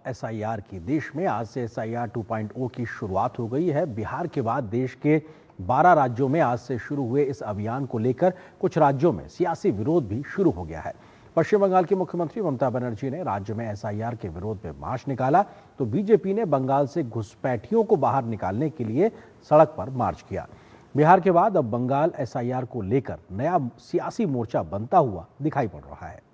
SIR की। देश में आज से एसआईआर 2.0 की शुरुआत हो गई है। बिहार के बाद देश के 12 राज्यों में आज से शुरू हुए इस अभियान को लेकर कुछ राज्यों में सियासी विरोध भी शुरू हो गया है। पश्चिम बंगाल की मुख्यमंत्री ममता बनर्जी ने राज्य में एसआईआर के विरोध में मार्च निकाला, तो बीजेपी ने बंगाल से घुसपैठियों को बाहर निकालने के लिए सड़क पर मार्च किया। बिहार के बाद अब बंगाल एसआईआर को लेकर नया सियासी मोर्चा बनता हुआ दिखाई पड़ रहा है।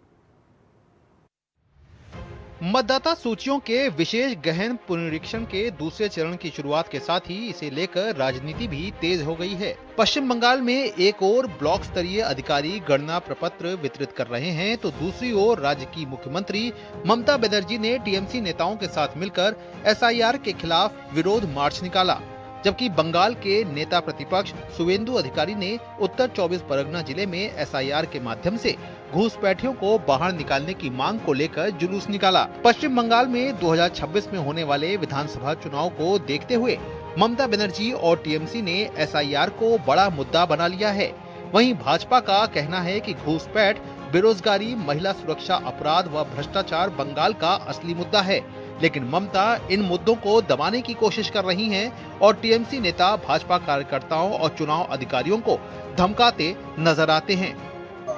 मतदाता सूचियों के विशेष गहन पुनरीक्षण के दूसरे चरण की शुरुआत के साथ ही इसे लेकर राजनीति भी तेज हो गई है। पश्चिम बंगाल में एक ओर ब्लॉक स्तरीय अधिकारी गणना प्रपत्र वितरित कर रहे हैं, तो दूसरी ओर राज्य की मुख्यमंत्री ममता बनर्जी ने टीएमसी नेताओं के साथ मिलकर एसआईआर के खिलाफ विरोध मार्च निकाला। जबकि बंगाल के नेता प्रतिपक्ष शुवेंदु अधिकारी ने उत्तर 24 परगना जिले में एसआईआर के माध्यम से घुसपैठियों को बाहर निकालने की मांग को लेकर जुलूस निकाला। पश्चिम बंगाल में 2026 में होने वाले विधानसभा चुनाव को देखते हुए ममता बनर्जी और टीएमसी ने एसआईआर को बड़ा मुद्दा बना लिया है। वहीं भाजपा का कहना है कि घुसपैठ, बेरोजगारी, महिला सुरक्षा अपराध व भ्रष्टाचार बंगाल का असली मुद्दा है, लेकिन ममता इन मुद्दों को दबाने की कोशिश कर रही हैं और टीएमसी नेता भाजपा कार्यकर्ताओं और चुनाव अधिकारियों को धमकाते नजर आते हैं।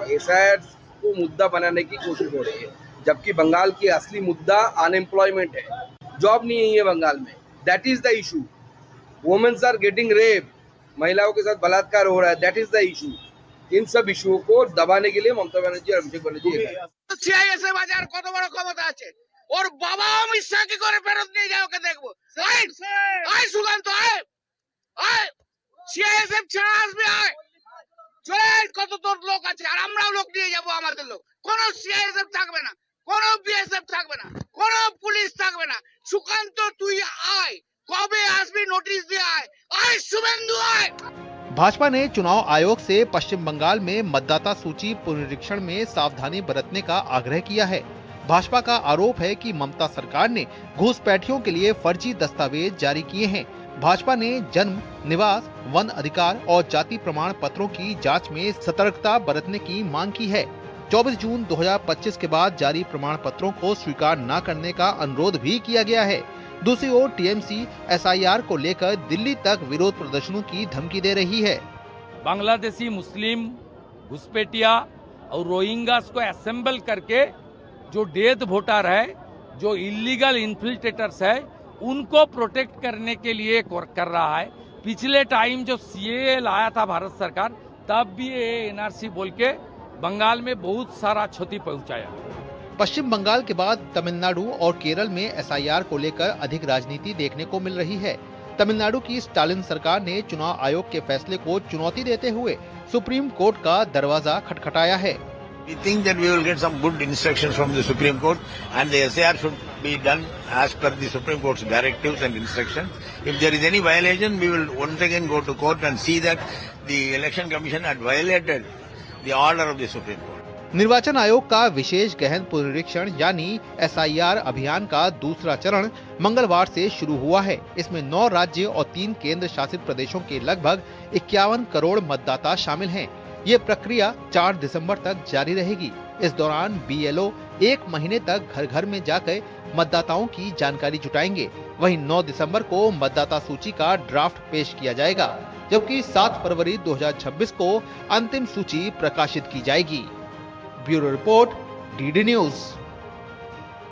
एसआईआर को मुद्दा बनाने की कोशिश हो रही है, जबकि बंगाल की असली मुद्दा अनएम्प्लॉयमेंट है, जॉब नहीं है बंगाल में। That is the issue. Womens are getting rape, महिलाओं के साथ बलात्कार हो रहा है, दैट इज द इशू। इन सब इशुओं को दबाने के लिए ममता बनर्जी और अभिषेक बनर्जी সিআইএসএফ বাজার কত বড় ক্ষমতা আছে, ওর বাবা অমিত শাহ কি করে ফেরত নিয়ে যাও কে দেখবো। আয় সুকান্ত, আয় সিআইএসএফ ছাড়া আসবে, আয় চলে আয়, কত তোর লোক আছে আর আমরাও লোক নিয়ে যাবো। আমাদের লোক, কোনো সিআইএসএফ থাকবে না, কোনো বিএসএফ থাকবে না, কোনো পুলিশ থাকবে না। সুকান্ত তুই আয়, কবে আসবি নোটিশ দিয়ে আয়, আয় শুভেন্দু আয়। भाजपा ने चुनाव आयोग से पश्चिम बंगाल में मतदाता सूची पुनरीक्षण में सावधानी बरतने का आग्रह किया है। भाजपा का आरोप है कि ममता सरकार ने घुसपैठियों के लिए फर्जी दस्तावेज जारी किए हैं। भाजपा ने जन्म, निवास, वन अधिकार और जाति प्रमाण पत्रों की जांच में सतर्कता बरतने की मांग की है। 24 जून 2025 के बाद जारी प्रमाण पत्रों को स्वीकार न करने का अनुरोध भी किया गया है। दूसरी ओर टीएमसी एसआईआर को लेकर दिल्ली तक विरोध प्रदर्शनों की धमकी दे रही है। बांग्लादेशी मुस्लिम घुसपैठिया और रोहिंग्यास को असेंबल करके जो डेथ वोटर है, जो इलीगल इन्फिल्ट्रेटर्स है, उनको प्रोटेक्ट करने के लिए कर रहा है। पिछले टाइम जो सीएए लाया था भारत सरकार, तब भी ये एनआरसी बोल के बंगाल में बहुत सारा क्षति पहुंचाया। पश्चिम बंगाल के बाद तमिलनाडु और केरल में एसआईआर को लेकर अधिक राजनीति देखने को मिल रही है। तमिलनाडु की स्टालिन सरकार ने चुनाव आयोग के फैसले को चुनौती देते हुए सुप्रीम कोर्ट का दरवाजा खटखटाया है। We think that we will get some good instructions from the Supreme Court, and the SAR should be done as per the Supreme Court's directives and instructions. If there is any violation, we will once again go to court and see that the Election Commission had violated the order of the Supreme Court. निर्वाचन आयोग का विशेष गहन पुनरीक्षण यानी SIR अभियान का दूसरा चरण मंगलवार से शुरू हुआ है। इसमें 9 राज्य और 3 केंद्र शासित प्रदेशों के लगभग 51 करोड़ मतदाता शामिल हैं। ये प्रक्रिया 4 दिसंबर तक जारी रहेगी। इस दौरान बीएलओ 1 महीने तक घर घर में जाकर मतदाताओं की जानकारी जुटाएंगे। वहीं 9 दिसंबर को मतदाता सूची का ड्राफ्ट पेश किया जाएगा, जबकि 7 फरवरी 2026 को अंतिम सूची प्रकाशित की जाएगी। Bureau report, DD news.